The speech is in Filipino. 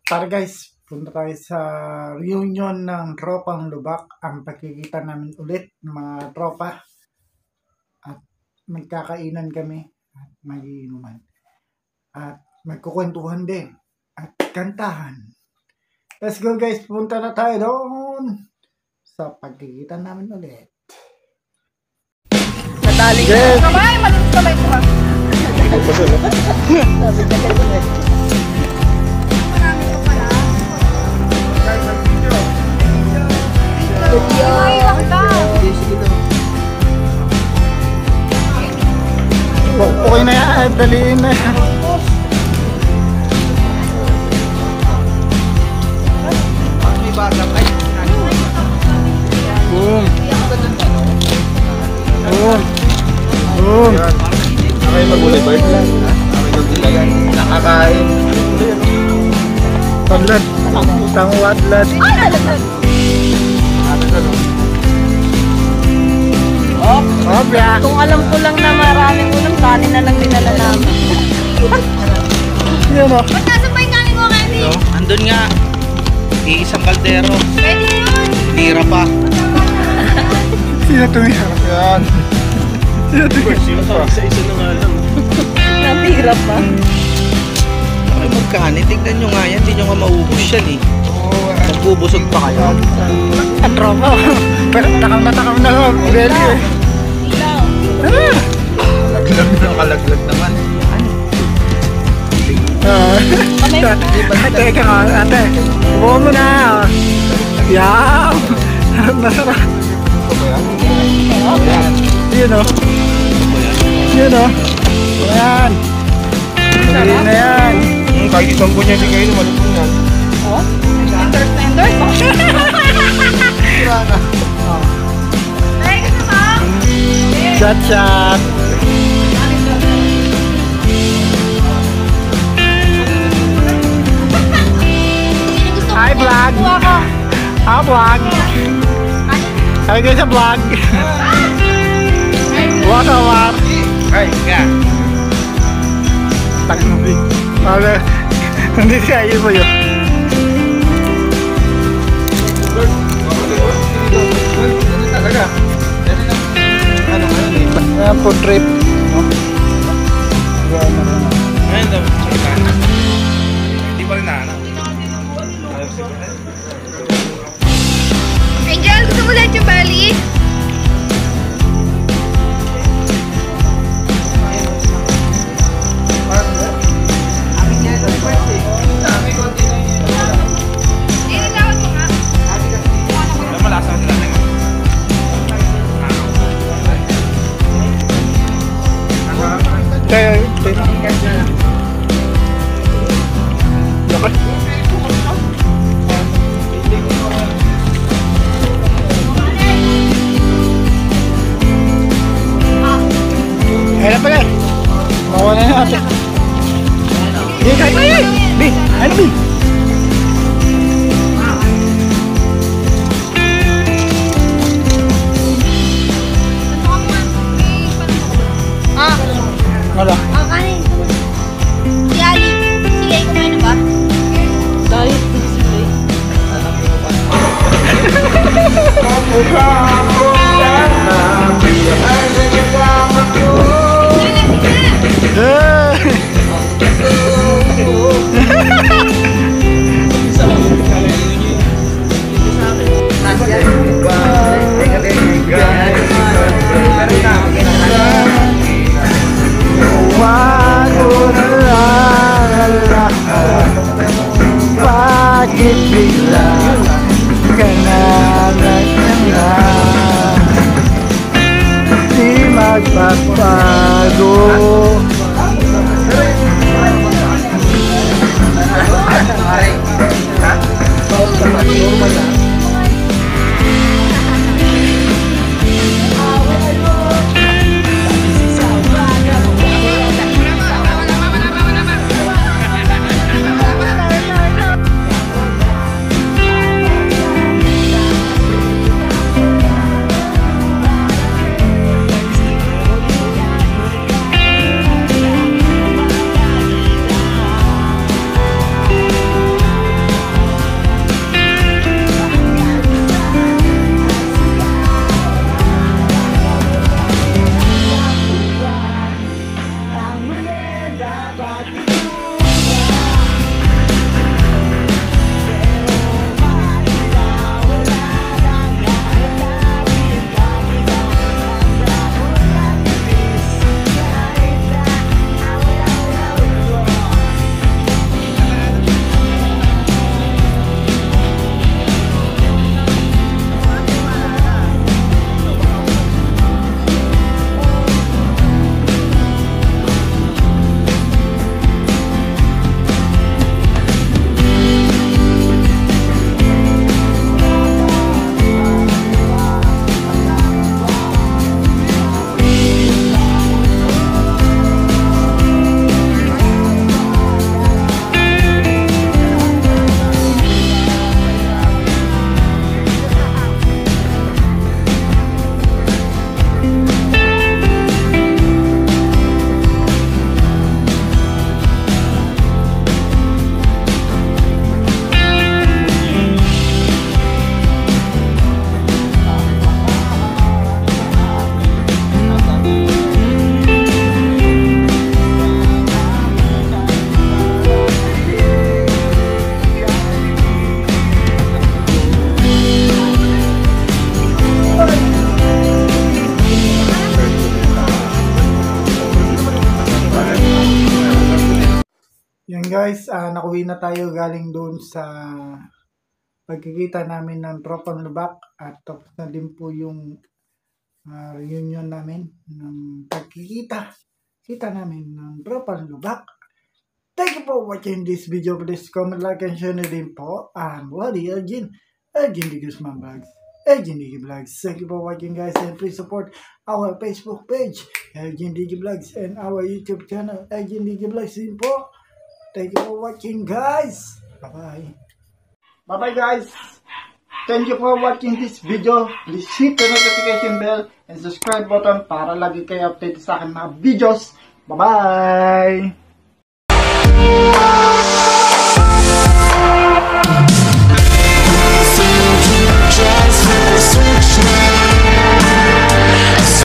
Tara guys, punta tayo sa reunion ng Tropang Lubak. Ang pagkikita namin ulit ng mga tropa. At magkakainan kami at magiinuman. At magkukwentuhan din. At kantahan. Let's go guys, punta na tayo doon sa pagkikita namin ulit. Nadali Yes. Kamay, malulit kamay ko ba? Sabi ka ganun eh. Okay na yan, daliin na yan. May bagam ay Boom. Boom. Boom. okay magulay bird lang. Nakakain. Padlad. Tangwat lad. Obya. Kung alam ko lang na maraming ulam, kanin na lang dinala namin. Yan o. Ba't nasa pa yung kanin mo, Candy? No? Andun nga. Iisang kaldero. Pwede yun. Tira pa. Sino tumira? Yan. Sino tumira? Sino to? Isa-isa na nga lang. Natira pa. Ay magkanin. Tignan nyo nga yan. Hindi nyo nga maubos yan eh. Magbubusog pa kayo. Ang tropa. Pero takam na ho. Ready eh. Kalaglag ng kalaglag naman. Teka nga, ate. Buo mo na. Yan. Masarap. Yun o. Yun o. Yan. Hindi na yan. Kahit isang po niya, hindi kayo naman po yan. Oh? Tender pa. Ay, gusto mo? Shot shot. Sino gusto mo? Hi vlog. Kuha ko. Hi vlog. Hi guys sa vlog. What a war. Ay, nga. Taknubi. Wala. Hindi siya mo yun. Talaga. Ano Yan po trip. Ngayon daw. Hindi pa rin nahanap. Angel, gusto mo lahat yung bali? Inilawad mo nga. Alam mo, lasa sila na yun. Ayan pala. Mawa na natin. Hindi kayo. Bi, ano bi? Ah, Wala. kanin. Si Ali. Si Lay kumain na ba? Diet display. Bakit bigla ka na nagtanong? Di magbabago. Yan guys, nakuwi na tayo galing doon sa pagkikita namin ng Tropang Lubak at tapos na din po yung reunion namin ng pagkikita namin ng Tropang Lubak. Thank you for watching this video. Please comment, like, and share na din po. Wally Elgin D. Guzman Vlogs, Elgin D. Vlogs. Thank you for watching guys, and please support our Facebook page, Elgin D. Vlogs, and our YouTube channel, Elgin D. Vlogs din po. Thank you for watching guys. Bye-bye. Bye-bye guys. Thank you for watching this video. Please hit the notification bell and subscribe button para lagi kayo updated sa akin mga videos. Bye-bye.